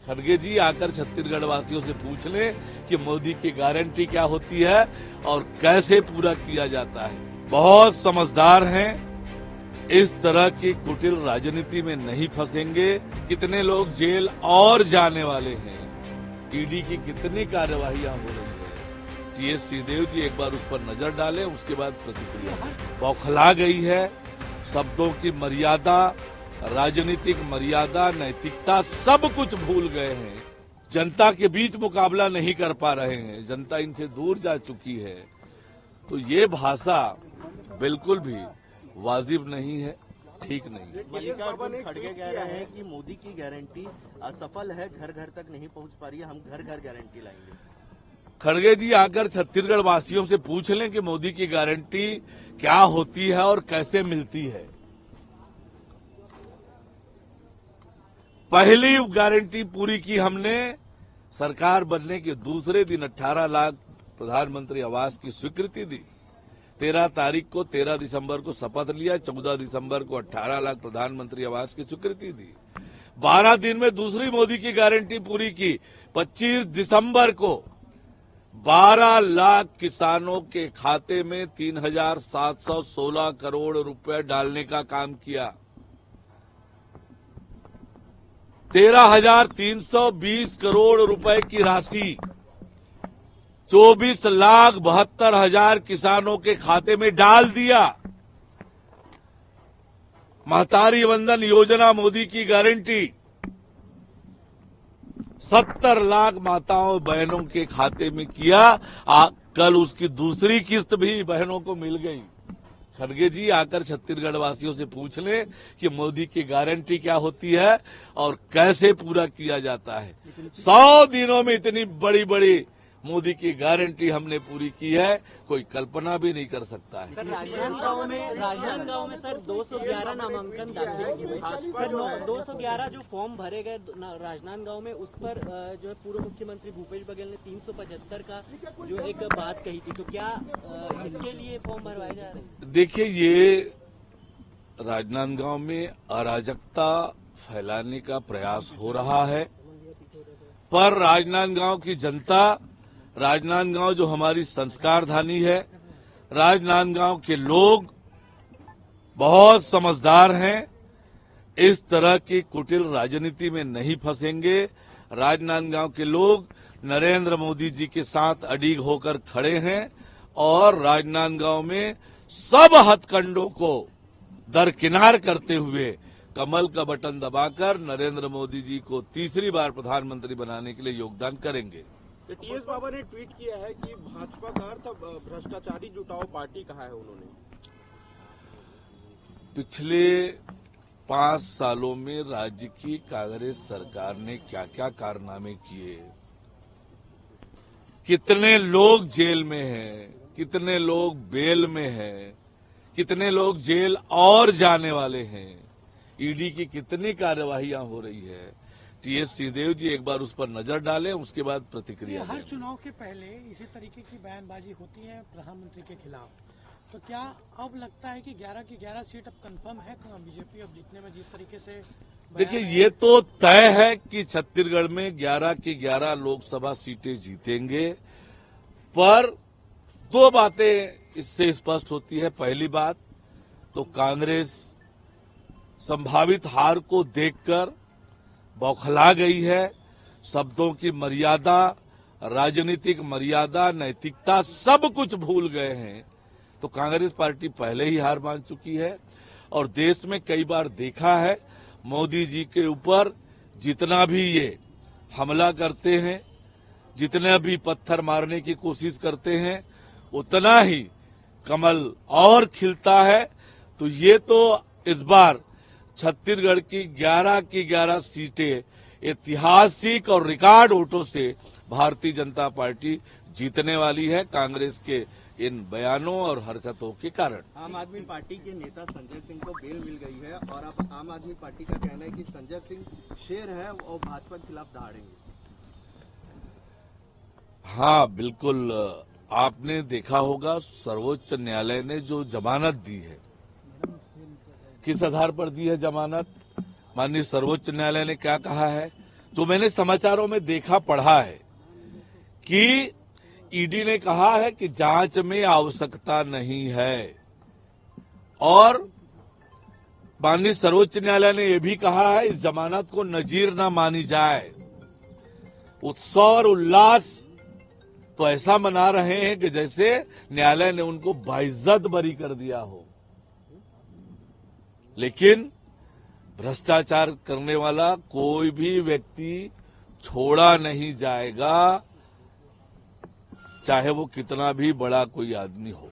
खड़गे जी आकर छत्तीसगढ़ वासियों से पूछ लें कि मोदी की गारंटी क्या होती है और कैसे पूरा किया जाता है। बहुत समझदार हैं, इस तरह की कुटिल राजनीति में नहीं फंसेंगे। कितने लोग जेल और जाने वाले हैं, ईडी की कितनी कार्यवाहियां हो रही है। टीएस सिंहदेव जी एक बार उस पर नजर डालें, उसके बाद प्रतिक्रिया। बौखला गई है, शब्दों की मर्यादा, राजनीतिक मर्यादा, नैतिकता सब कुछ भूल गए हैं। जनता के बीच मुकाबला नहीं कर पा रहे हैं, जनता इनसे दूर जा चुकी है। तो ये भाषा बिल्कुल भी वाजिब नहीं है, ठीक नहीं है। मल्लिकार्जुन खड़गे कह रहे हैं कि मोदी की गारंटी असफल है, घर घर तक नहीं पहुंच पा रही है, हम घर घर गारंटी लाएंगे। खड़गे जी आकर छत्तीसगढ़ वासियों से पूछ लें कि मोदी की गारंटी क्या होती है और कैसे मिलती है। पहली गारंटी पूरी की हमने सरकार बनने के दूसरे दिन 18 लाख प्रधानमंत्री आवास की स्वीकृति दी। 13 दिसंबर को शपथ लिया, 14 दिसंबर को 18 लाख प्रधानमंत्री आवास की स्वीकृति दी। 12 दिन में दूसरी मोदी की गारंटी पूरी की। 25 दिसंबर को 12 लाख किसानों के खाते में 3,716 करोड़ रुपए डालने का काम किया। 13,320 करोड़ रुपए की राशि 24,72,000 किसानों के खाते में डाल दिया। महतारी वंदन योजना मोदी की गारंटी 70 लाख माताओं बहनों के खाते में किया। कल उसकी दूसरी किस्त भी बहनों को मिल गई। खड़गे जी आकर छत्तीसगढ़ वासियों से पूछ लें कि मोदी की गारंटी क्या होती है और कैसे पूरा किया जाता है। 100 दिनों में इतनी बड़ी बड़ी मोदी की गारंटी हमने पूरी की है, कोई कल्पना भी नहीं कर सकता है। सर राजनांदगांव में सर 211 नामांकन दाखिल हुए। सर 211 जो फॉर्म भरे गए राजनांदगांव में, उस पर जो है पूर्व मुख्यमंत्री भूपेश बघेल ने 375 का जो एक बात कही थी, तो क्या इसके लिए फॉर्म भरवाए जा रहे हैं? देखिए, ये राजनांदगांव में अराजकता फैलाने का प्रयास हो रहा है, पर राजनांदगांव की जनता, राजनांदगांव जो हमारी संस्कार धानी है, राजनांदगांव के लोग बहुत समझदार हैं, इस तरह की कुटिल राजनीति में नहीं फंसेंगे। राजनांदगांव के लोग नरेंद्र मोदी जी के साथ अडिग होकर खड़े हैं और राजनांदगांव में सब हथकंडों को दरकिनार करते हुए कमल का बटन दबाकर नरेंद्र मोदी जी को तीसरी बार प्रधानमंत्री बनाने के लिए योगदान करेंगे। टीएस बाबा ने ट्वीट किया है कि भाजपा का अर्थ भ्रष्टाचारी जुटाओ पार्टी कहा है उन्होंने। पिछले 5 सालों में राज्य की कांग्रेस सरकार ने क्या क्या कारनामे किए, कितने लोग जेल में हैं, कितने लोग बेल में हैं, कितने लोग जेल और जाने वाले हैं, ईडी की कितनी कार्यवाहियां हो रही है। टीएस सिंहदेव जी एक बार उस पर नजर डालें, उसके बाद प्रतिक्रिया दें। हर चुनाव के पहले इसी तरीके की बयानबाजी होती है प्रधानमंत्री के खिलाफ, तो क्या अब लगता है कि 11 की 11 सीट अब कंफर्म है बीजेपी अब जीतने में, जिस तरीके से? देखिए, ये तो तय है कि छत्तीसगढ़ में 11 की 11 लोकसभा सीटें जीतेंगे, पर 2 बातें इससे स्पष्ट होती है। पहली बात तो कांग्रेस संभावित हार को देखकर बौखला गई है, शब्दों की मर्यादा, राजनीतिक मर्यादा, नैतिकता सब कुछ भूल गए हैं। तो कांग्रेस पार्टी पहले ही हार मान चुकी है और देश में कई बार देखा है, मोदी जी के ऊपर जितना भी ये हमला करते हैं, जितना भी पत्थर मारने की कोशिश करते हैं, उतना ही कमल और खिलता है। तो ये तो इस बार छत्तीसगढ़ की 11 की 11 सीटें ऐतिहासिक और रिकॉर्ड वोटों से भारतीय जनता पार्टी जीतने वाली है, कांग्रेस के इन बयानों और हरकतों के कारण। आम आदमी पार्टी के नेता संजय सिंह को बेल मिल गई है और अब आम आदमी पार्टी का कहना है कि संजय सिंह शेर है और भाजपा के खिलाफ दहाड़ेंगे। हाँ, बिल्कुल। आपने देखा होगा सर्वोच्च न्यायालय ने जो जमानत दी है, किस आधार पर दी है जमानत? माननीय सर्वोच्च न्यायालय ने क्या कहा है? जो मैंने समाचारों में देखा पढ़ा है कि ईडी ने कहा है कि जांच में आवश्यकता नहीं है और माननीय सर्वोच्च न्यायालय ने यह भी कहा है इस जमानत को नजीर न मानी जाए। उत्सव और उल्लास तो ऐसा मना रहे हैं कि जैसे न्यायालय ने उनको बाइज्जत बरी कर दिया हो, लेकिन भ्रष्टाचार करने वाला कोई भी व्यक्ति छोड़ा नहीं जाएगा, चाहे वो कितना भी बड़ा कोई आदमी हो।